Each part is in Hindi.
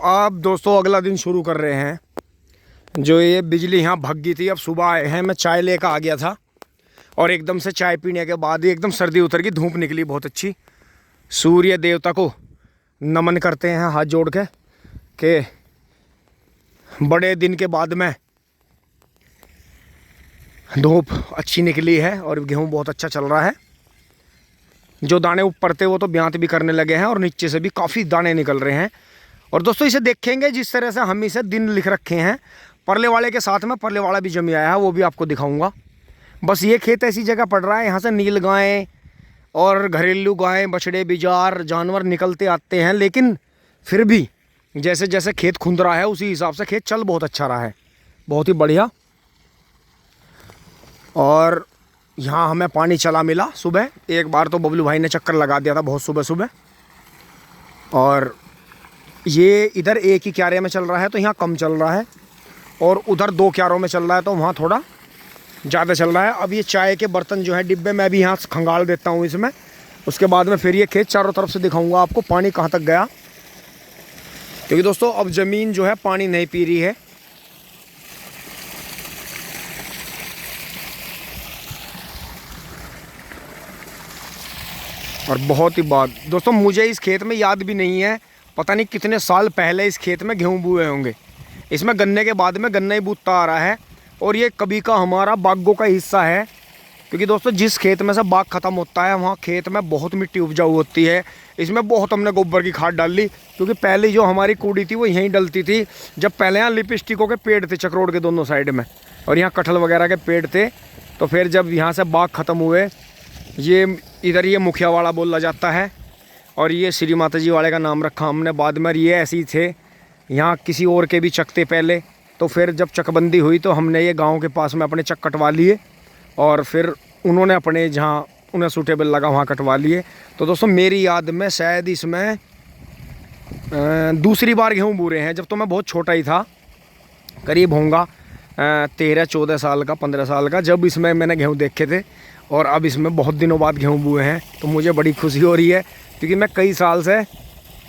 आप दोस्तों अगला दिन शुरू कर रहे हैं। जो ये बिजली यहाँ भग गई थी, अब सुबह आए हैं। मैं चाय लेकर आ गया था और एकदम से चाय पीने के बाद ही एकदम सर्दी उतर गई, धूप निकली बहुत अच्छी। सूर्य देवता को नमन करते हैं हाथ जोड़ के बड़े दिन के बाद में धूप अच्छी निकली है और गेहूँ बहुत अच्छा चल रहा है। जो दाने ऊपर थे वो तो ब्यांत भी करने लगे हैं और नीचे से भी काफ़ी दाने निकल रहे हैं। और दोस्तों इसे देखेंगे जिस तरह से हम इसे दिन लिख रखे हैं, परले वाले के साथ में परले वाला भी जमी आया है, वो भी आपको दिखाऊंगा। बस ये खेत ऐसी जगह पड़ रहा है, यहाँ से नील गायें और घरेलू गायें, बछड़े, बिजार जानवर निकलते आते हैं, लेकिन फिर भी जैसे जैसे खेत खुंद रहा है उसी हिसाब से खेत चल बहुत अच्छा रहा है, बहुत ही बढ़िया। और यहाँ हमें पानी चला मिला सुबह एक बार, तो बबलू भाई ने चक्कर लगा दिया था बहुत सुबह सुबह। और ये इधर एक ही क्यारे में चल रहा है तो यहाँ कम चल रहा है, और उधर 2 क्यारों में चल रहा है तो वहाँ थोड़ा ज़्यादा चल रहा है। अब ये चाय के बर्तन जो है डिब्बे में भी यहाँ खंगाल देता हूँ इसमें, उसके बाद में फिर ये खेत चारों तरफ से दिखाऊँगा आपको पानी कहाँ तक गया, क्योंकि दोस्तों अब ज़मीन जो है पानी नहीं पी रही है। और बहुत ही बात दोस्तों, मुझे इस खेत में याद भी नहीं है, पता नहीं कितने साल पहले इस खेत में गेहूँ बोए होंगे। इसमें गन्ने के बाद में गन्ना ही बूटता आ रहा है, और ये कभी का हमारा बागों का हिस्सा है। क्योंकि दोस्तों जिस खेत में से बाग ख़त्म होता है वहाँ खेत में बहुत मिट्टी उपजाऊ होती है। इसमें बहुत हमने गोबर की खाद डाल ली, क्योंकि पहले जो हमारी कूड़ी थी वो यहीं डलती थी। जब पहले यहाँ लिपस्टिकों के पेड़ थे चक्रोड़ के दोनों साइड में, और यहाँ कटहल वगैरह के पेड़ थे, तो फिर जब यहाँ से बाग ख़त्म हुए, ये इधर ये मुखिया वाला बोला जाता है, और ये श्री माता जी वाले का नाम रखा हमने बाद में। ये ऐसे ही थे, यहाँ किसी और के भी चक थे पहले, तो फिर जब चकबंदी हुई तो हमने ये गांव के पास में अपने चक कटवा लिए, और फिर उन्होंने अपने जहाँ उन्हें सूटेबल लगा वहाँ कटवा लिए। तो दोस्तों मेरी याद में शायद इसमें दूसरी बार गेहूँ बो रहे हैं। जब तो मैं बहुत छोटा ही था, करीब होऊंगा 13-14 साल का, 15 साल का, जब इसमें मैंने गेहूँ देखे थे। और अब इसमें बहुत दिनों बाद गेहूँ बोए हैं, तो मुझे बड़ी खुशी हो रही है, क्योंकि मैं कई साल से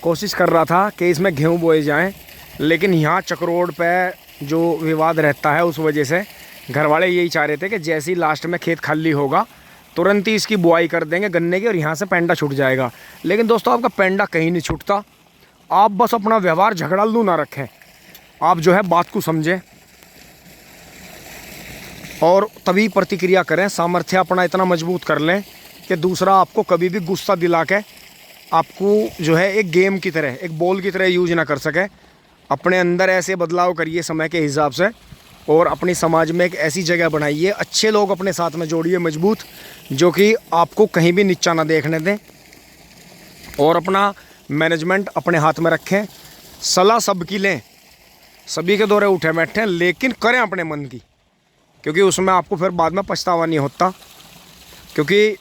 कोशिश कर रहा था कि इसमें गेहूँ बोए जाएं। लेकिन यहाँ चक्रोड़ पे जो विवाद रहता है उस वजह से घर वाले यही चाह रहे थे कि जैसे ही लास्ट में खेत खाली होगा तुरंत ही इसकी बुआई कर देंगे गन्ने की, और यहाँ से पेंडा छूट जाएगा। लेकिन दोस्तों आपका पेंडा कहीं नहीं छूटता। आप बस अपना व्यवहार झगड़ालू ना रखें, आप जो है बात को समझें और तभी प्रतिक्रिया करें। सामर्थ्य अपना इतना मजबूत कर लें कि दूसरा आपको कभी भी गुस्सा दिला के आपको जो है एक गेम की तरह, एक बॉल की तरह यूज ना कर सके। अपने अंदर ऐसे बदलाव करिए समय के हिसाब से, और अपनी समाज में एक ऐसी जगह बनाइए, अच्छे लोग अपने साथ में जोड़िए मजबूत, जो कि आपको कहीं भी नीचा ना देखने दें, और अपना मैनेजमेंट अपने हाथ में रखें। सलाह सबकी लें, सभी के दौरे उठे बैठें, लेकिन करें अपने मन की, क्योंकि उसमें आपको फिर बाद में पछतावा नहीं होता। क्योंकि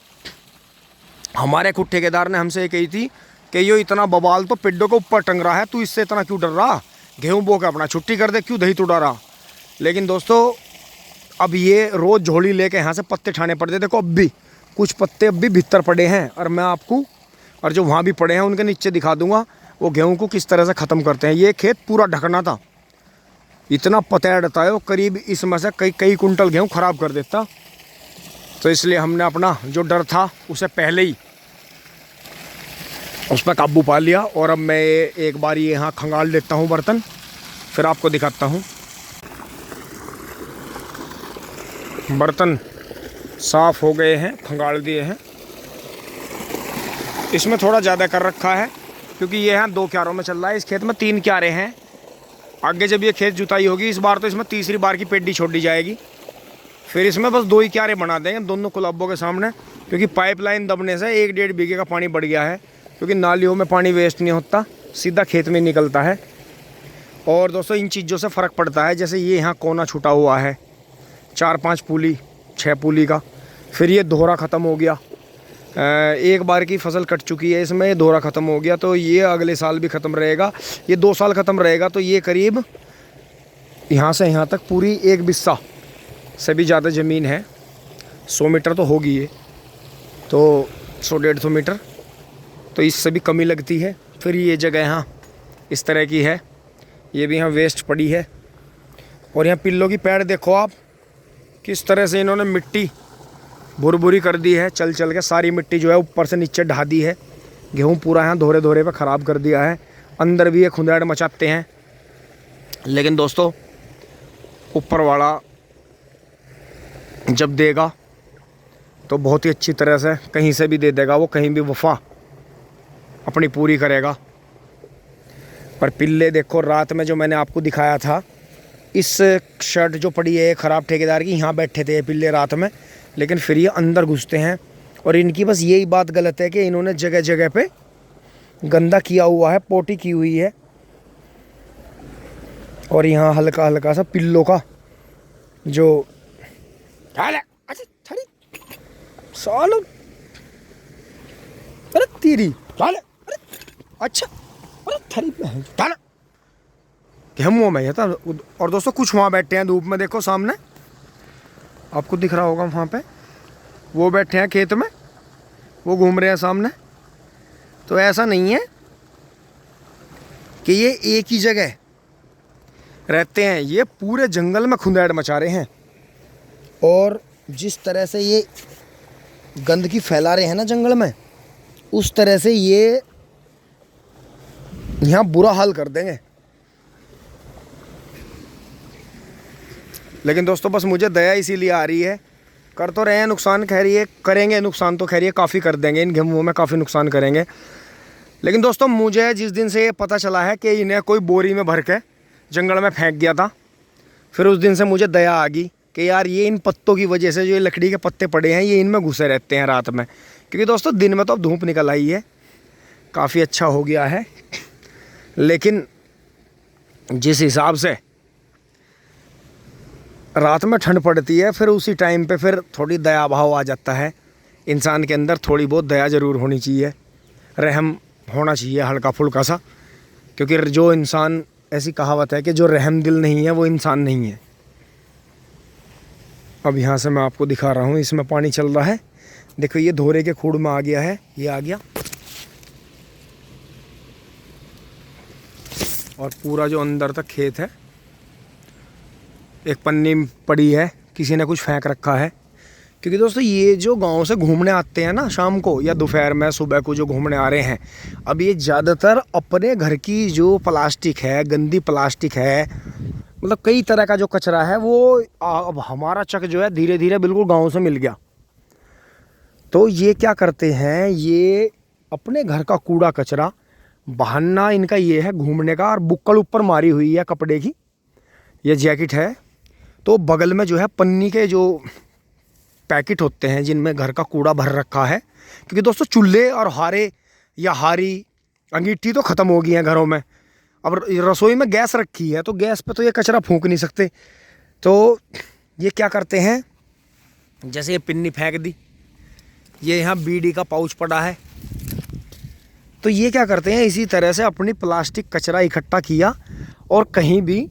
हमारे खुद ठेकेदार ने हमसे ये कही थी कि ये इतना बवाल तो पिड्डों के ऊपर टंग रहा है, तू इससे इतना क्यों डर रहा, गेहूँ बो के अपना छुट्टी कर दे, क्यों दही तो डरा। लेकिन दोस्तों अब ये रोज़ झोली लेके यहाँ से पत्ते ठाने पड़ते। देखो अब भी कुछ पत्ते अब भी भीतर पड़े हैं, और मैं आपको और जो वहाँ भी पड़े हैं उनके नीचे दिखा दूँगा वो गेहूँ को किस तरह से ख़त्म करते हैं। ये खेत पूरा ढकना था, इतना पतैड़ता है वो, करीब इसमें से कई कुंटल गेहूँ ख़राब कर देता। तो इसलिए हमने अपना जो डर था उसे पहले ही उस पर काबू पा लिया। और अब मैं एक बार ये यहाँ खंगाल देता हूँ बर्तन, फिर आपको दिखाता हूँ। बर्तन साफ़ हो गए हैं, खंगाल दिए हैं। इसमें थोड़ा ज़्यादा कर रखा है, क्योंकि ये यहाँ 2 क्यारों में चल रहा है। इस खेत में 3 क्यारे हैं। आगे जब ये खेत जुताई होगी इस बार, तो इसमें तीसरी बार की पेड्डी छोड़ दी जाएगी। फिर इसमें बस 2 ही क्यारे बना देंगे दोनों कुलाबों के सामने, क्योंकि पाइपलाइन दबने से 1-1.5 बीघे का पानी बढ़ गया है। क्योंकि नालियों में पानी वेस्ट नहीं होता, सीधा खेत में निकलता है। और दोस्तों इन चीज़ों से फ़र्क पड़ता है, जैसे ये यहाँ कोना छूटा हुआ है 4-5 पुली 6 पुली का, फिर ये दोहरा ख़त्म हो गया। एक बार की फसल कट चुकी है इसमें, ये दोहरा ख़त्म हो गया, तो ये अगले साल भी ख़त्म रहेगा। ये 2 साल ख़त्म रहेगा, तो ये करीब यहाँ से यहाँ तक पूरी 1 बिस्सा से भी ज़्यादा ज़मीन है। 100 मीटर तो होगी ये, तो 100-150 मीटर, तो इससे भी कमी लगती है। फिर ये जगह यहाँ इस तरह की है, ये भी यहाँ वेस्ट पड़ी है। और यहाँ पिल्लों की पैड़ देखो आप, किस तरह से इन्होंने मिट्टी भुरभुरी कर दी है। चल चल के सारी मिट्टी जो है ऊपर से नीचे ढा दी है। गेहूँ पूरा यहाँ धोरे धोरे पे ख़राब कर दिया है। अंदर भी ये खुंदड़ मचाते हैं, लेकिन दोस्तों ऊपर वाला जब देगा तो बहुत ही अच्छी तरह से कहीं से भी दे देगा। वो कहीं भी वफा अपनी पूरी करेगा। पर पिल्ले देखो, रात में जो मैंने आपको दिखाया था, इस शर्ट जो पड़ी है ख़राब ठेकेदार की, यहाँ बैठे थे ये पिल्ले रात में, लेकिन फिर ये अंदर घुसते हैं। और इनकी बस यही बात गलत है कि इन्होंने जगह जगह पे गंदा किया हुआ है, पोटी की हुई है। और यहाँ हल्का हल्का सा पिल्लों का जो सालो, अरे तेरी अरे अच्छा, अरे थरी गेहूँ में था। और दोस्तों कुछ वहाँ बैठे हैं धूप में, देखो सामने आपको दिख रहा होगा, वहाँ पे वो बैठे हैं खेत में, वो घूम रहे हैं सामने। तो ऐसा नहीं है कि ये एक ही जगह रहते हैं, ये पूरे जंगल में खुंदड़ मचा रहे हैं। और जिस तरह से ये गंदगी फैला रहे हैं ना जंगल में, उस तरह से ये यहाँ बुरा हाल कर देंगे। लेकिन दोस्तों बस मुझे दया इसीलिए आ रही है, कर तो रहे हैं नुकसान, खैर ये करेंगे नुकसान तो खैर ये काफ़ी कर देंगे, इन गेहूँ में काफ़ी नुकसान करेंगे। लेकिन दोस्तों मुझे जिस दिन से ये पता चला है कि इन्हें कोई बोरी में भर के जंगल में फेंक दिया था, फिर उस दिन से मुझे दया आ गई कि यार ये इन पत्तों की वजह से जो ये लकड़ी के पत्ते पड़े हैं, ये इनमें घुसे रहते हैं रात में। क्योंकि दोस्तों दिन में तो अब धूप निकल आई है, काफ़ी अच्छा हो गया है, लेकिन जिस हिसाब से रात में ठंड पड़ती है, फिर उसी टाइम पे फिर थोड़ी दया भाव आ जाता है इंसान के अंदर। थोड़ी बहुत दया ज़रूर होनी चाहिए, रहम होना चाहिए हल्का फुल्का सा। क्योंकि जो इंसान, ऐसी कहावत है कि जो रहम दिल नहीं है वो इंसान नहीं है। अब यहाँ से मैं आपको दिखा रहा हूँ, इसमें पानी चल रहा है, देखो ये धोरे के खूड़ में आ गया है, ये आ गया। और पूरा जो अंदर तक खेत है, एक पन्नी पड़ी है, किसी ने कुछ फेंक रखा है। क्योंकि दोस्तों ये जो गांव से घूमने आते हैं ना शाम को या दोपहर में, सुबह को जो घूमने आ रहे हैं, अब ये ज़्यादातर अपने घर की जो प्लास्टिक है, गंदी प्लास्टिक है, मतलब कई तरह का जो कचरा है, वो अब हमारा चक जो है धीरे धीरे बिल्कुल गांव से मिल गया। तो ये क्या करते हैं, ये अपने घर का कूड़ा कचरा, बहाना इनका ये है घूमने का। और बुक्कल ऊपर मारी हुई है कपड़े की, ये जैकेट है। तो बगल में जो है पन्नी के जो पैकेट होते हैं जिनमें घर का कूड़ा भर रखा है। क्योंकि दोस्तों चूल्हे और हारे या हारी अंगीठी तो ख़त्म हो गई हैं घरों में। अब रसोई में गैस रखी है, तो गैस पे तो ये कचरा फूंक नहीं सकते। तो ये क्या करते हैं, जैसे ये पिन्नी फेंक दी, ये यहाँ बीड़ी का पाउच पड़ा है, तो ये क्या करते हैं, इसी तरह से अपनी प्लास्टिक कचरा इकट्ठा किया और कहीं भी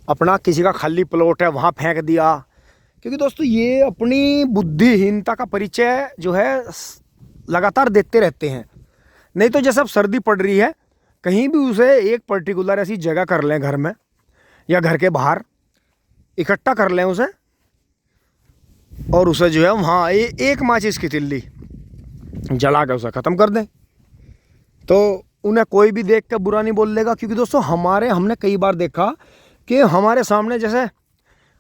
अपना किसी का खाली प्लॉट है वहाँ फेंक दिया। क्योंकि दोस्तों ये अपनी बुद्धिहीनता का परिचय जो है लगातार देते रहते हैं। नहीं तो जैसे अब सर्दी पड़ रही है, कहीं भी उसे एक पर्टिकुलर ऐसी जगह कर लें, घर में या घर के बाहर इकट्ठा कर लें उसे, और उसे जो है वहाँ एक माचिस की तिल्ली जला कर उसे ख़त्म कर दें, तो उन्हें कोई भी देख कर बुरा नहीं बोल लेगा। क्योंकि दोस्तों हमने कई बार देखा कि हमारे सामने जैसे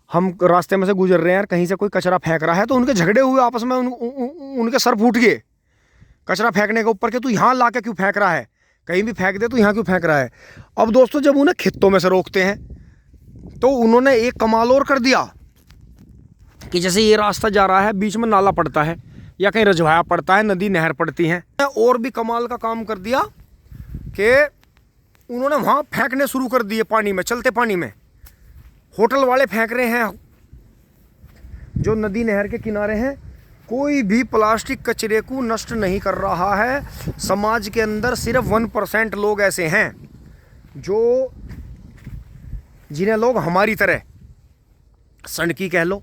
हम रास्ते में से गुजर रहे हैं, कहीं से कोई कचरा फेंक रहा है, तो उनके झगड़े हुए आपस में, उनके सर फूट गए कचरा फेंकने के ऊपर कि तू यहाँ ला के क्यों फेंक रहा है, कहीं भी फेंक दे, तो यहाँ क्यों फेंक रहा है। अब दोस्तों जब उन्हें खेतों में से रोकते हैं, तो उन्होंने एक कमाल और कर दिया कि जैसे ये रास्ता जा रहा है, बीच में नाला पड़ता है या कहीं रजवाया पड़ता है, नदी नहर पड़ती हैं, और भी कमाल का काम कर दिया कि उन्होंने वहाँ फेंकने शुरू कर दिए पानी में, चलते पानी में। होटल वाले फेंक रहे हैं जो नदी नहर के किनारे हैं। कोई भी प्लास्टिक कचरे को नष्ट नहीं कर रहा है। समाज के अंदर सिर्फ 1% लोग ऐसे हैं जो, जिन्हें लोग हमारी तरह सनकी कह लो,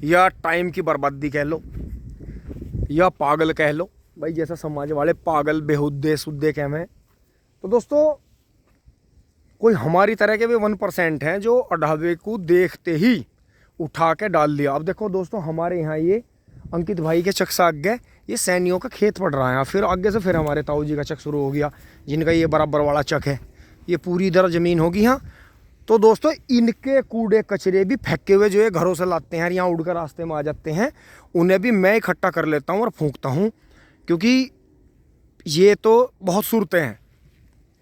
या टाइम की बर्बादी कह लो, या पागल कह लो, भाई जैसा समाज वाले पागल बेहुद्दे सुद्दे कहमें। तो दोस्तों कोई हमारी तरह के भी 1% हैं जो ढाबे को देखते ही उठा के डाल दिया। अब देखो दोस्तों, हमारे यहाँ ये अंकित भाई के चक से आगे ये सैनियों का खेत पड़ रहा है, फिर आगे से फिर हमारे ताऊ जी का चक शुरू हो गया, जिनका ये बराबर वाला चक है, ये पूरी इधर ज़मीन होगी यहाँ। तो दोस्तों इनके कूड़े कचरे भी फेंके हुए जो है घरों से लाते हैं, यहाँ उड़कर रास्ते में आ जाते हैं, उन्हें भी मैं इकट्ठा कर लेता हूँ और फूंकता हूँ, क्योंकि ये तो बहुत सूरतें हैं,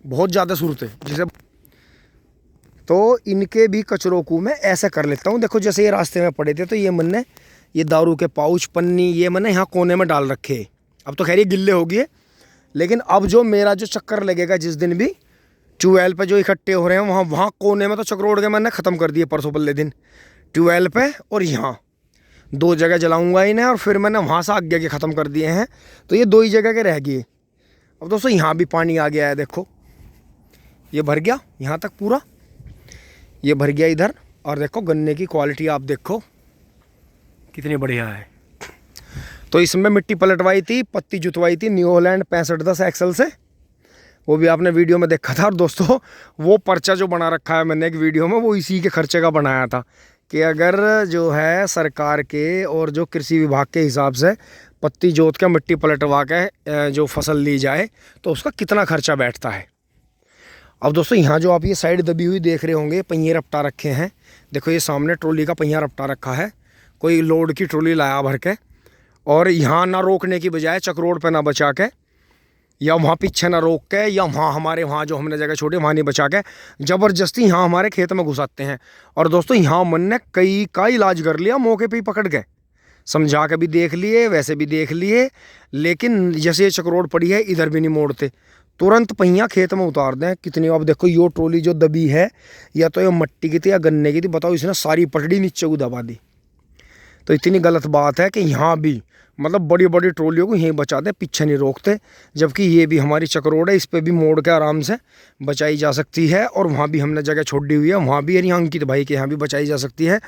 बहुत ज़्यादा सूरतें जिसे, तो इनके भी कचरों को मैं ऐसे कर लेता हूँ। देखो जैसे ये रास्ते में पड़े थे तो ये मैंने ये दारू के पाउच पन्नी ये मैंने यहाँ कोने में डाल रखे। अब तो खैर ये गिल्ले हो गए, लेकिन अब जो मेरा जो चक्कर लगेगा जिस दिन भी ट्यूबवेल पे जो इकट्ठे हो रहे हैं वहाँ कोने में तो चक्रोड़ के मैंने ख़त्म कर दिए परसों पल्ले दिन, ट्यूबवेल पे और यहाँ 2 जगह जलाऊंगा इन्हें, और फिर मैंने वहाँ से आगे के ख़त्म कर दिए हैं, तो ये 2 ही जगह के रह गए। अब दोस्तों यहाँ भी पानी आ गया है, देखो ये भर गया यहाँ तक पूरा, ये भर गया इधर, और देखो गन्ने की क्वालिटी आप देखो कितनी बढ़िया है। तो इसमें मिट्टी पलटवाई थी, पत्ती जुतवाई थी न्यू हॉलैंड 6510 एक्सल से, वो भी आपने वीडियो में देखा था। और दोस्तों वो पर्चा जो बना रखा है मैंने एक वीडियो में, वो इसी के खर्चे का बनाया था कि अगर जो है सरकार के और जो कृषि विभाग के हिसाब से पत्ती जोत के मिट्टी पलटवा के जो फसल ली जाए तो उसका कितना खर्चा बैठता है। अब दोस्तों यहाँ जो आप ये साइड दबी हुई देख रहे होंगे, पहिए रपटा रखे हैं, देखो ये सामने ट्रॉली का पहिया रपटा रखा है, कोई लोड की ट्रॉली लाया भर के, और यहाँ ना रोकने की बजाय चक रोड पे ना बचा के, या वहाँ पीछे ना रोक के, या वहाँ हमारे वहाँ जो हमने जगह छोड़ी वहाँ नहीं बचा के, ज़बरदस्ती यहाँ हमारे खेत में घुसाते हैं। और दोस्तों यहाँ मन ने कई का इलाज कर लिया, मौके पे ही पकड़ के समझा के भी देख लिए, वैसे भी देख लिए, लेकिन जैसे ये चक्रोड़ पड़ी है इधर भी नहीं मोड़ते, तुरंत पहिया खेत में उतार दें। कितनी अब देखो यो ट्रॉली जो दबी है, या तो ये मट्टी की थी या गन्ने की थी, बताओ इसने सारी पटड़ी नीचे को दबा दी। तो इतनी गलत बात है कि यहाँ भी मतलब बड़ी बड़ी ट्रॉलियों को यहीं बचा दें, पीछे नहीं रोकते, जबकि ये भी हमारी चक्रोड़ है, इस पर भी मोड़ के आराम से बचाई जा सकती है। और वहाँ भी हमने जगह छोड़ी हुई है, वहाँ भी यानी अंकित भाई के यहाँ भी बचाई जा सकती है।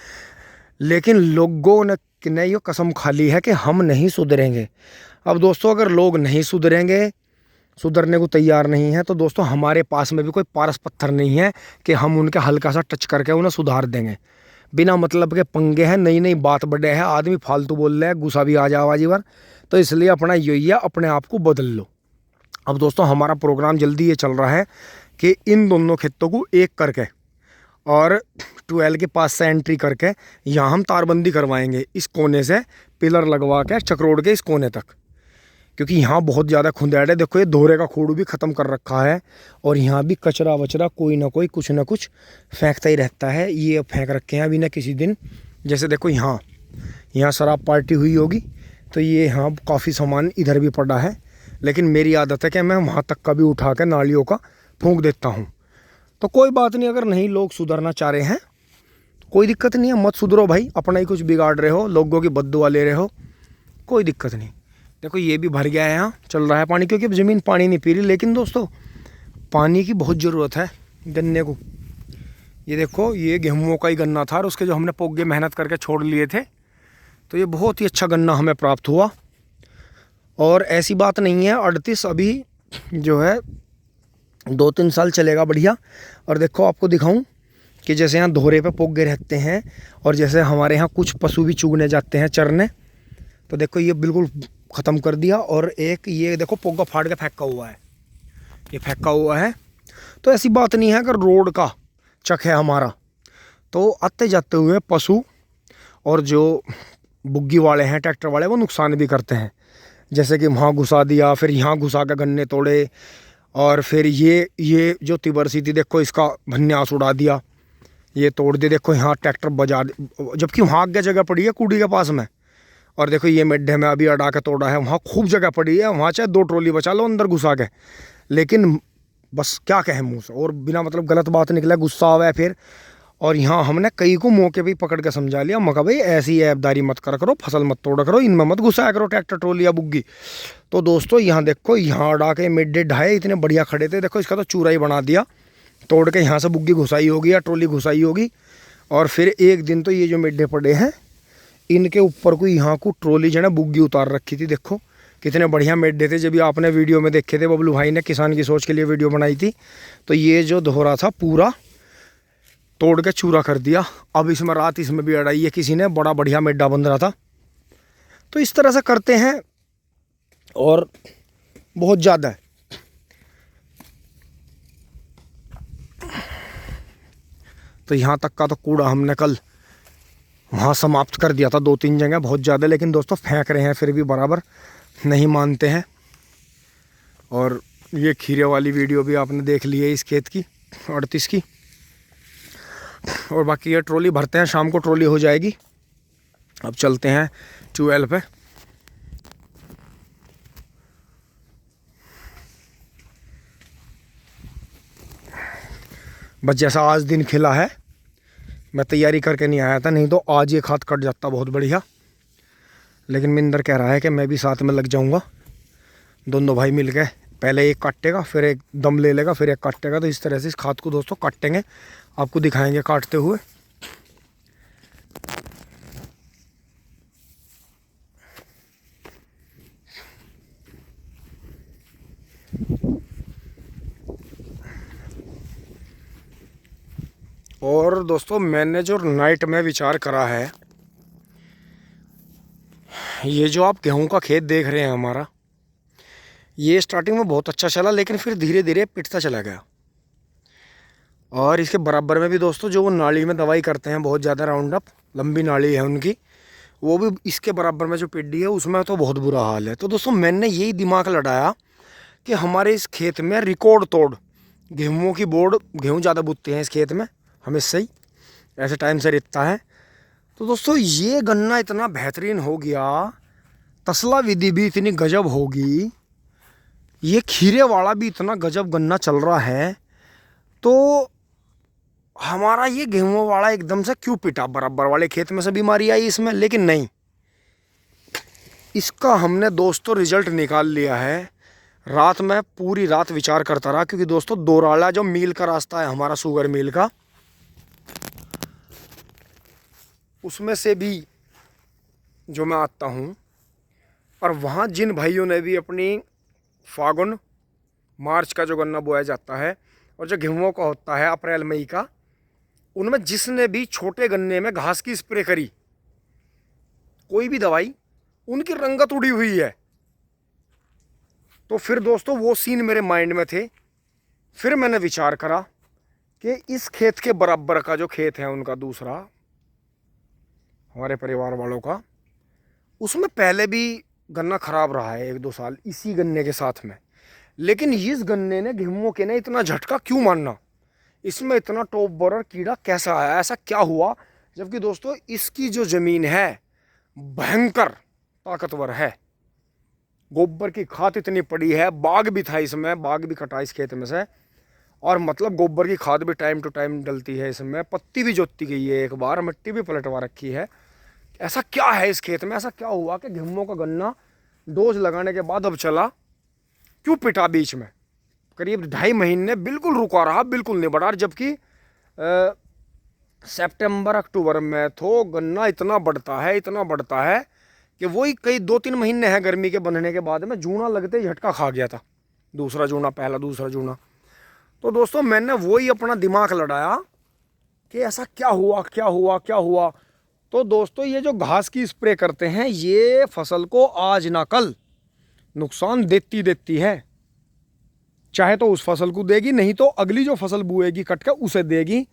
लेकिन लोगों ने ये कसम खा ली है कि हम नहीं सुधरेंगे। अब दोस्तों अगर लोग नहीं सुधरेंगे, सुधरने को तैयार नहीं है, तो दोस्तों हमारे पास में भी कोई पारस पत्थर नहीं है कि हम उनके हल्का सा टच करके उन्हें सुधार देंगे। बिना मतलब के पंगे हैं, नई नई बात बढ़े है, आदमी फालतू बोल रहे हैं, गुस्सा भी आ जाए आवाजी पर, तो इसलिए अपना यही है, अपने आप को बदल लो। अब दोस्तों हमारा प्रोग्राम जल्दी ये चल रहा है कि इन दोनों खेतों को एक करके और ट्यूबवेल के पास से एंट्री करके यहाँ हम तारबंदी करवाएंगे, इस कोने से पिलर लगवा के चक्रोड़ के इस कोने तक, क्योंकि यहाँ बहुत ज़्यादा खुंदेड़ है। देखो ये दोहरे का खूड़ भी ख़त्म कर रखा है, और यहाँ भी कचरा वचरा कोई ना कोई कुछ ना कुछ फेंकता ही रहता है। ये फेंक रखे हैं अभी ना किसी दिन, जैसे देखो यहाँ शराब पार्टी हुई होगी, तो ये यहाँ काफ़ी सामान इधर भी पड़ा है, लेकिन मेरी आदत है कि मैं वहाँ तक का भी उठा कर नालियों का फूंक देता हूँ। तो कोई बात नहीं, अगर नहीं लोग सुधरना चाह रहे हैं कोई दिक्कत नहीं है, मत सुधरो भाई, अपना ही कुछ बिगाड़ रहे हो, लोगों की बद्दुआ ले रहे हो, कोई दिक्कत नहीं। देखो ये भी भर गया है, यहाँ चल रहा है पानी, क्योंकि अब ज़मीन पानी नहीं पी रही, लेकिन दोस्तों पानी की बहुत ज़रूरत है गन्ने को। ये देखो ये गेहूँों का ही गन्ना था, और उसके जो हमने पोगे मेहनत करके छोड़ लिए थे, तो ये बहुत ही अच्छा गन्ना हमें प्राप्त हुआ। और ऐसी बात नहीं है, 38 अभी जो है 2-3 साल चलेगा बढ़िया। और देखो आपको दिखाऊं कि जैसे यहाँ दोहरे पे पोगे रहते हैं, और जैसे हमारे यहाँ कुछ पशु भी चुगने जाते हैं चरने, तो देखो ये बिल्कुल ख़त्म कर दिया। और एक ये देखो पोगा फाड़ के फेंका हुआ है, ये फेंका हुआ है। तो ऐसी बात नहीं है, अगर रोड का चक है हमारा, तो आते जाते हुए पशु और जो बुग्गी वाले हैं ट्रैक्टर वाले, वो नुकसान भी करते हैं। जैसे कि वहाँ घुसा दिया, फिर यहाँ घुसा के गन्ने तोड़े, और फिर ये जो तिबरसी थी देखो इसका भन्यास उड़ा दिया, ये तोड़ दे। देखो यहाँ ट्रैक्टर बजा, जबकि वहाँ आगे जगह पड़ी है कूड़ी के पास में। और देखो ये मिड्ढे में अभी अड़ा के तोड़ा है, वहाँ खूब जगह पड़ी है, वहाँ चाहे 2 ट्रॉली बचा लो अंदर घुसा के, लेकिन बस क्या कहें मुँह से, और बिना मतलब गलत बात निकला, गुस्सा आवा है फिर। और यहाँ हमने कई को मौके पे पकड़ के समझा लिया, मगर भाई ऐसी ऐबदारी मत करा करो, फसल मत तोड़ा करो, इनमें मत घुसाया करो ट्रैक्टर ट्रॉली या बुग्गी। तो दोस्तों यहाँ देखो, यहाँ अड़ा के मिड्ढे ढाए इतने बढ़िया खड़े थे, देखो इसका तो चूरा ही बना दिया, तोड़ के यहाँ से बुग्गी घुसाई होगी या ट्रॉली घुसाई होगी। और फिर एक दिन तो ये जो मिड्ढे पड़े हैं, इनके ऊपर को यहाँ को ट्रॉली जो है बुग्गी उतार रखी थी, देखो कितने बढ़िया मेड्डे थे। जब भी आपने वीडियो में देखे थे, बबलू भाई ने किसान की सोच के लिए वीडियो बनाई थी, तो ये जो दोहरा था पूरा तोड़ के चूरा कर दिया। अब इसमें रात इसमें भी अड़ाई है किसी ने, बड़ा बढ़िया मेड्डा बन रहा था। तो इस तरह से करते हैं और बहुत ज़्यादा है। तो यहाँ तक का तो कूड़ा हमने कल वहाँ समाप्त कर दिया था 2-3 जगह, बहुत ज़्यादा। लेकिन दोस्तों फेंक रहे हैं फिर भी बराबर, नहीं मानते हैं। और ये खीरे वाली वीडियो भी आपने देख ली है इस खेत की 38 की। और बाकी ये ट्रॉली भरते हैं, शाम को ट्रॉली हो जाएगी। अब चलते हैं ट्यूबवेल पे। बस जैसा आज दिन खिला है, मैं तैयारी करके नहीं आया था, नहीं तो आज ये खाद कट जाता बहुत बढ़िया। लेकिन मिंदर कह रहा है कि मैं भी साथ में लग जाऊंगा। दोनों भाई मिल के पहले एक काटेगा, फिर एक दम ले लेगा, फिर एक काटेगा। तो इस तरह से इस खाद को दोस्तों काटेंगे, आपको दिखाएंगे काटते हुए। और दोस्तों मैंने जो नाइट में विचार करा है, ये जो आप गेहूं का खेत देख रहे हैं हमारा, ये स्टार्टिंग में बहुत अच्छा चला, लेकिन फिर धीरे धीरे पिटता चला गया। और इसके बराबर में भी दोस्तों जो वो नाली में दवाई करते हैं बहुत ज़्यादा, राउंड अप, लंबी नाली है उनकी, वो भी इसके बराबर में जो पिड्डी है उसमें तो बहुत बुरा हाल है। तो दोस्तों मैंने यही दिमाग लड़ाया कि हमारे इस खेत में रिकॉर्ड तोड़ गेहूँ की बोर्ड, गेहूँ ज़्यादा बुतते हैं इस खेत में हमेशा ही, ऐसे टाइम से रेतता है। तो दोस्तों ये गन्ना इतना बेहतरीन हो गया, तसला विधि भी इतनी गजब होगी, ये खीरे वाला भी इतना गजब गन्ना चल रहा है। तो हमारा ये गेहूं वाला एकदम से क्यों पिटा, बराबर वाले खेत में से बीमारी आई इसमें? लेकिन नहीं, इसका हमने दोस्तों रिजल्ट निकाल लिया है। रात में पूरी रात विचार करता रहा, क्योंकि दोस्तों दोराला जो मील का रास्ता है हमारा, शुगर मिल का, उसमें से भी जो मैं आता हूँ, और वहाँ जिन भाइयों ने भी अपनी फागुन मार्च का जो गन्ना बोया जाता है और जो गेहूँ का होता है अप्रैल मई का, उनमें जिसने भी छोटे गन्ने में घास की स्प्रे करी, कोई भी दवाई, उनकी रंगत उड़ी हुई है। तो फिर दोस्तों वो सीन मेरे माइंड में थे। फिर मैंने विचार करा कि इस खेत के बराबर का जो खेत है उनका दूसरा, हमारे परिवार वालों का, उसमें पहले भी गन्ना खराब रहा है 1-2 साल इसी गन्ने के साथ में। लेकिन इस गन्ने ने, गेहूं के ने इतना झटका क्यों मारना, इसमें इतना टॉप बोरर कीड़ा कैसा आया, ऐसा क्या हुआ? जबकि दोस्तों इसकी जो ज़मीन है भयंकर ताकतवर है, गोबर की खाद इतनी पड़ी है, बाग भी था इसमें, बाग भी कटा इस खेत में से, और मतलब गोबर की खाद भी टाइम टू टाइम डलती है इसमें, पत्ती भी जोती गई है एक बार, मिट्टी भी पलटवा रखी है। ऐसा क्या है इस खेत में, ऐसा क्या हुआ कि गेहूं का गन्ना डोज लगाने के बाद अब चला क्यों पिटा बीच में? करीब 2.5 महीने बिल्कुल रुका रहा, बिल्कुल नहीं बढ़ा। जबकि सितंबर अक्टूबर में तो गन्ना इतना बढ़ता है, इतना बढ़ता है कि वही कई 2-3 महीने हैं गर्मी के बनने के बाद में जूना लगते ही झटका खा गया था, दूसरा जूना, पहला दूसरा जूना। तो दोस्तों मैंने वही अपना दिमाग लड़ाया कि ऐसा क्या हुआ, क्या हुआ, क्या हुआ। तो दोस्तों ये जो घास की स्प्रे करते हैं, ये फसल को आज ना कल नुकसान देती है। चाहे तो उस फसल को देगी, नहीं तो अगली जो फसल बुएगी कट कर उसे देगी।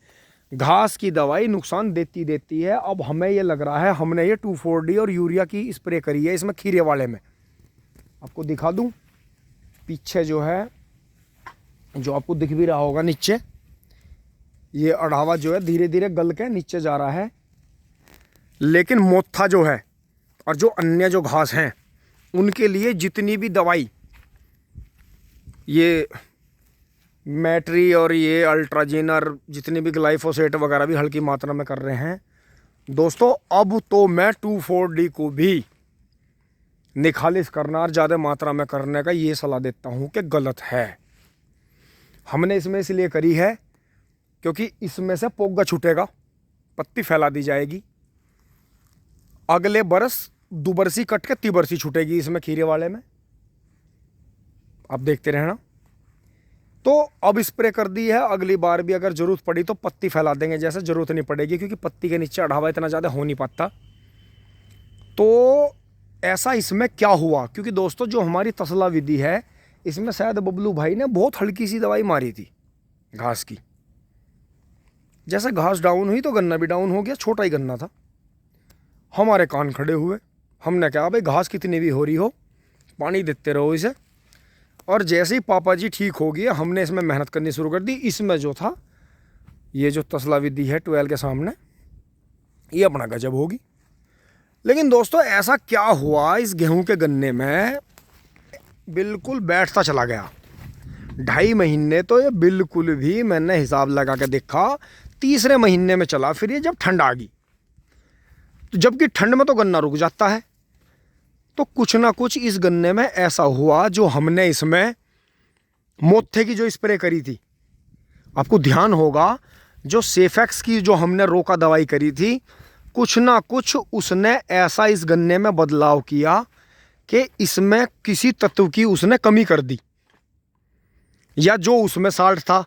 घास की दवाई नुकसान देती है। अब हमें ये लग रहा है, हमने ये 2,4-D और यूरिया की स्प्रे करी है इसमें खीरे वाले में। आपको दिखा दूं, पीछे जो है, जो आपको दिख भी रहा होगा नीचे, ये अढ़ावा जो है धीरे धीरे गल के नीचे जा रहा है। लेकिन मोथा जो है और जो अन्य जो घास हैं, उनके लिए जितनी भी दवाई, ये मैट्री और ये अल्ट्राजीन और जितनी भी ग्लाइफोसेट वगैरह भी हल्की मात्रा में कर रहे हैं दोस्तों। अब तो मैं 2,4-D को भी निखालिस करना और ज़्यादा मात्रा में करने का ये सलाह देता हूँ कि गलत है। हमने इसमें इसलिए करी है क्योंकि इसमें से पोगा छूटेगा, पत्ती फैला दी जाएगी, अगले बरस दुबरसी कट के तिबरसी छूटेगी इसमें खीरे वाले में। आप देखते रहना। तो अब स्प्रे कर दी है, अगली बार भी अगर ज़रूरत पड़ी तो पत्ती फैला देंगे, जैसे ज़रूरत नहीं पड़ेगी क्योंकि पत्ती के नीचे अढ़ावा इतना ज़्यादा हो नहीं पाता। तो ऐसा इसमें क्या हुआ, क्योंकि दोस्तों जो हमारी तसला विधि है इसमें शायद बबलू भाई ने बहुत हल्की सी दवाई मारी थी घास की। जैसे घास डाउन हुई तो गन्ना भी डाउन हो गया, छोटा ही गन्ना था। हमारे कान खड़े हुए, हमने कहा भाई घास कितनी भी हो रही हो पानी देते रहो इसे। और जैसे ही पापा जी ठीक हो गए हमने इसमें मेहनत करनी शुरू कर दी। इसमें जो था ये जो तसला विधि है 12 के सामने ये अपना गजब होगी। लेकिन दोस्तों ऐसा क्या हुआ इस गेहूं के गन्ने में, बिल्कुल बैठता चला गया। 2.5 महीने तो ये बिल्कुल भी मैंने हिसाब लगा के देखा, तीसरे महीने में चला फिर ये जब ठंड आ गई। तो जबकि ठंड में तो गन्ना रुक जाता है, तो कुछ ना कुछ इस गन्ने में ऐसा हुआ जो हमने इसमें मोथे की जो स्प्रे करी थी, आपको ध्यान होगा जो सेफेक्स की जो हमने रोका दवाई करी थी, कुछ ना कुछ उसने ऐसा इस गन्ने में बदलाव किया कि इसमें किसी तत्व की उसने कमी कर दी, या जो उसमें साल्ट था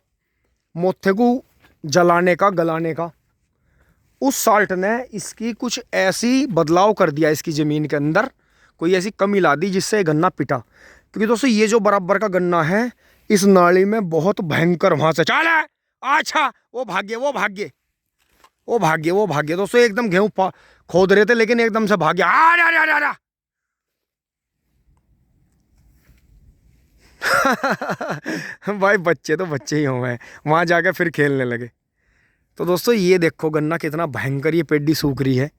मोथे को जलाने का गलाने का, उस साल्ट ने इसकी कुछ ऐसी बदलाव कर दिया इसकी ज़मीन के अंदर, कोई ऐसी कमी ला दी जिससे गन्ना पिटा। क्योंकि दोस्तों ये जो बराबर का गन्ना है इस नाली में बहुत भयंकर वहां से चाल है। अच्छा वो भाग्य वो भाग्य वो भाग्य वो भाग्य दोस्तों, एकदम गेहूं खोद रहे थे लेकिन एकदम से भाग्य। आ भाई बच्चे तो बच्चे ही हो, वहां जाके फिर खेलने लगे। तो दोस्तों ये देखो गन्ना कितना भयंकर, ये पेडी सूख रही है,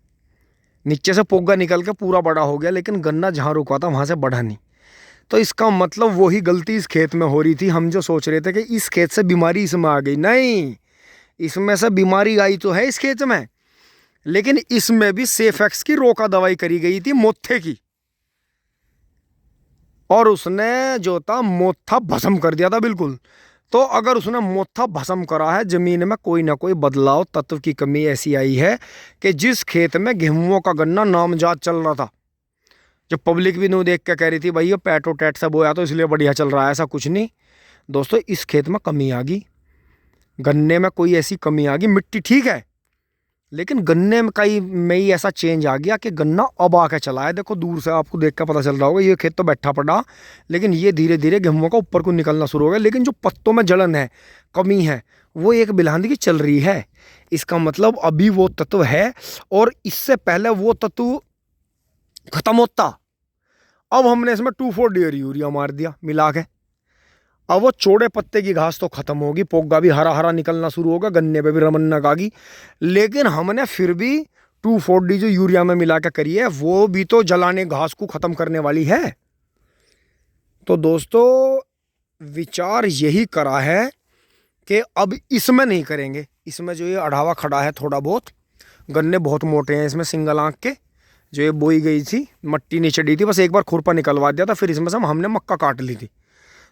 नीचे से पोगा निकल के पूरा बड़ा हो गया, लेकिन गन्ना जहाँ रुका था वहाँ से बढ़ा नहीं। तो इसका मतलब वही गलती इस खेत में हो रही थी। हम जो सोच रहे थे कि इस खेत से बीमारी इसमें आ गई, नहीं, इसमें से बीमारी आई तो है इस खेत में, लेकिन इसमें भी सेफेक्स की रोका दवाई करी गई थी मोथे की, और उसने जो था मोथा भस्म कर दिया था बिल्कुल। तो अगर उसने मोथा भस्म करा है, ज़मीन में कोई ना कोई बदलाव तत्व की कमी ऐसी आई है कि जिस खेत में गेहूं का गन्ना नामजाद चल रहा था, जो पब्लिक भी नहीं देख के कह रही थी भाई ये पैटो टैट से बोया तो इसलिए बढ़िया चल रहा है, ऐसा कुछ नहीं दोस्तों। इस खेत में कमी आ गई, गन्ने में कोई ऐसी कमी आ गई। मिट्टी ठीक है लेकिन गन्ने में ही ऐसा चेंज आ गया कि गन्ना अब आके चला है। देखो दूर से आपको देख कर पता चल रहा होगा, ये खेत तो बैठा पड़ा, लेकिन ये धीरे धीरे गेहूं का ऊपर को निकलना शुरू हो गया। लेकिन जो पत्तों में जलन है, कमी है, वो एक बिलांदी की चल रही है। इसका मतलब अभी वो तत्व है, और इससे पहले वो तत्व खत्म होता। अब हमने इसमें 2,4-D यूरिया मार दिया मिला के। अब वो चौड़े पत्ते की घास तो खत्म होगी, पोगा भी हरा हरा निकलना शुरू होगा, गन्ने पे भी रमन्नक आ गई। लेकिन हमने फिर भी 2,4-D जो यूरिया में मिला के करी है वो भी तो जलाने घास को खत्म करने वाली है। तो दोस्तों विचार यही करा है कि अब इसमें नहीं करेंगे। इसमें जो ये अढ़ावा खड़ा है थोड़ा बहुत, गन्ने बहुत मोटे हैं इसमें, सिंगल आंख के, जो ये बोई गई थी मट्टी नीचे डी थी, बस एक बार खुरपा निकलवा दिया था, फिर इसमें से हमने मक्का काट ली थी।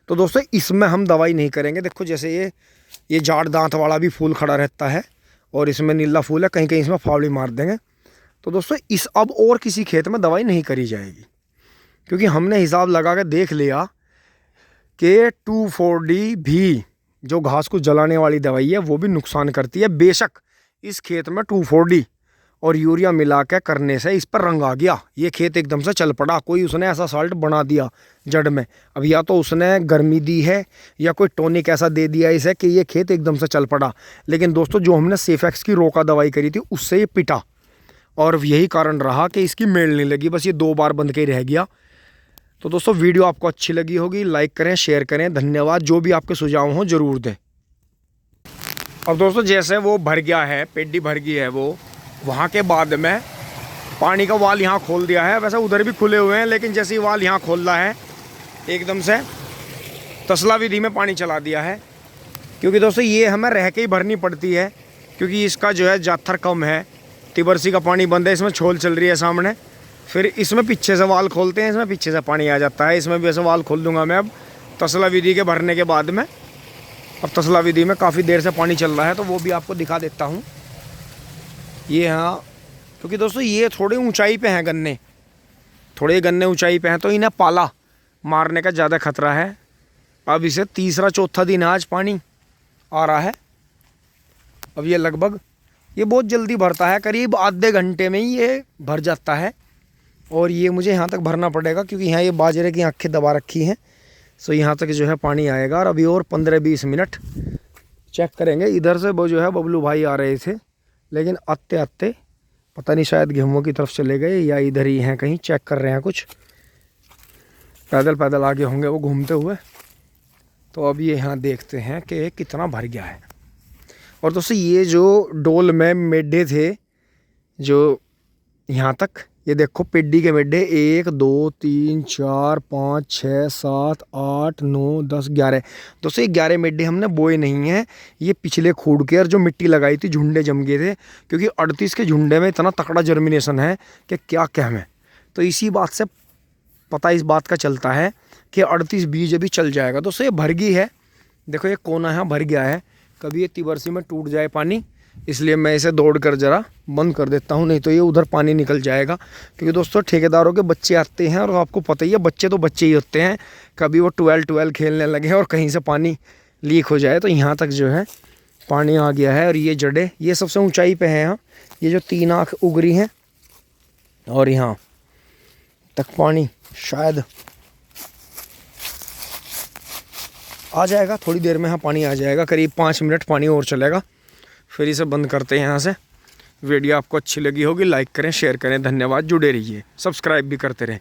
तो दोस्तों इसमें हम दवाई नहीं करेंगे। देखो जैसे ये जाड़ दांत वाला भी फूल खड़ा रहता है, और इसमें नीला फूल है, कहीं कहीं इसमें फावड़ी मार देंगे। तो दोस्तों इस अब और किसी खेत में दवाई नहीं करी जाएगी, क्योंकि हमने हिसाब लगा के देख लिया कि 2,4-D भी जो घास को जलाने वाली दवाई है वो भी नुकसान करती है। बेशक इस खेत में 2,4-D और यूरिया मिला के करने से इस पर रंग आ गया, ये खेत एकदम से चल पड़ा। कोई उसने ऐसा साल्ट बना दिया जड़ में, अब या तो उसने गर्मी दी है या कोई टॉनिक ऐसा दे दिया इसे कि ये खेत एकदम से चल पड़ा। लेकिन दोस्तों जो हमने सेफेक्स की रोका दवाई करी थी उससे ये पिटा, और यही कारण रहा कि इसकी मेल नहीं लगी, बस ये 2 बार बंद के रह गया। तो दोस्तों वीडियो आपको अच्छी लगी होगी, लाइक करें, शेयर करें, धन्यवाद। जो भी आपके सुझाव हों ज़रूर दें। अब दोस्तों जैसे वो भर गया है, पेडी भर गई है वो, वहाँ के बाद में पानी का वाल यहाँ खोल दिया है। वैसे उधर भी खुले हुए हैं, लेकिन जैसे ही वाल यहाँ खोल रहा है एकदम से तसला विधि में पानी चला दिया है। क्योंकि दोस्तों ये हमें रह के ही भरनी पड़ती है, क्योंकि इसका जो है जाथर कम है, तिबरसी का पानी बंद है, इसमें छोल चल रही है सामने, फिर इसमें पीछे से वाल खोलते हैं, इसमें पीछे से पानी आ जाता है। इसमें भी ऐसे वाल खोल दूंगा मैं अब तसला विधि के भरने के बाद में। अब तसला विधि में काफ़ी देर से पानी चल रहा है, तो वो भी आपको दिखा देता हूँ। ये हाँ, क्योंकि दोस्तों ये थोड़े ऊंचाई पे हैं गन्ने, थोड़े गन्ने ऊंचाई पे हैं, तो इन्हें पाला मारने का ज़्यादा खतरा है। अब इसे तीसरा चौथा दिन आज पानी आ रहा है। अब ये लगभग ये बहुत जल्दी भरता है, करीब आधे घंटे में ही ये भर जाता है। और ये मुझे यहाँ तक भरना पड़ेगा क्योंकि यहाँ ये बाजरे की आँखें दबा रखी हैं। सो यहाँ तक जो है पानी आएगा। और अभी और 15-20 मिनट चेक करेंगे। इधर से वो जो है बबलू भाई आ रहे थे, लेकिन आते आते पता नहीं शायद गेहूं की तरफ चले गए या इधर ही हैं, कहीं चेक कर रहे हैं कुछ। पैदल पैदल आगे होंगे वो घूमते हुए। तो अब ये यहाँ देखते हैं कि कितना भर गया है। और दोस्तों ये जो डोल में मेढे थे जो यहाँ तक, ये देखो पेड्डी के मेढे 1 2 3 4 5 6 7 8 9 10 11। दोस्तों ये 11 मेढे हमने बोए नहीं हैं, ये पिछले खूड़ के और जो मिट्टी लगाई थी झुंडे जम गए थे, क्योंकि 38 के झुंडे में इतना तकड़ा जर्मिनेशन है कि क्या कहमें। तो इसी बात से पता इस बात का चलता है कि 38 बीज अभी चल जाएगा। दोस्तों ये भर गई है, देखो ये कोना यहाँ भर गया है। कभी ये तिबरसी में टूट जाए पानी, इसलिए मैं इसे दौड़ कर ज़रा बंद कर देता हूँ, नहीं तो ये उधर पानी निकल जाएगा। क्योंकि दोस्तों ठेकेदारों के बच्चे आते हैं और आपको पता ही है बच्चे तो बच्चे ही होते हैं, कभी वो 12 खेलने लगे और कहीं से पानी लीक हो जाए। तो यहाँ तक जो है पानी आ गया है। और ये जड़ें ये सबसे ऊंचाई पे है यहाँ, ये जो 3 आँख उगरी हैं, और यहाँ तक पानी शायद आ जाएगा थोड़ी देर में। हाँ पानी आ जाएगा, करीब 5 मिनट पानी और चलेगा, फिर इसे बंद करते हैं यहाँ से। वीडियो आपको अच्छी लगी होगी, लाइक करें, शेयर करें। धन्यवाद, जुड़े रहिए, सब्सक्राइब भी करते रहें।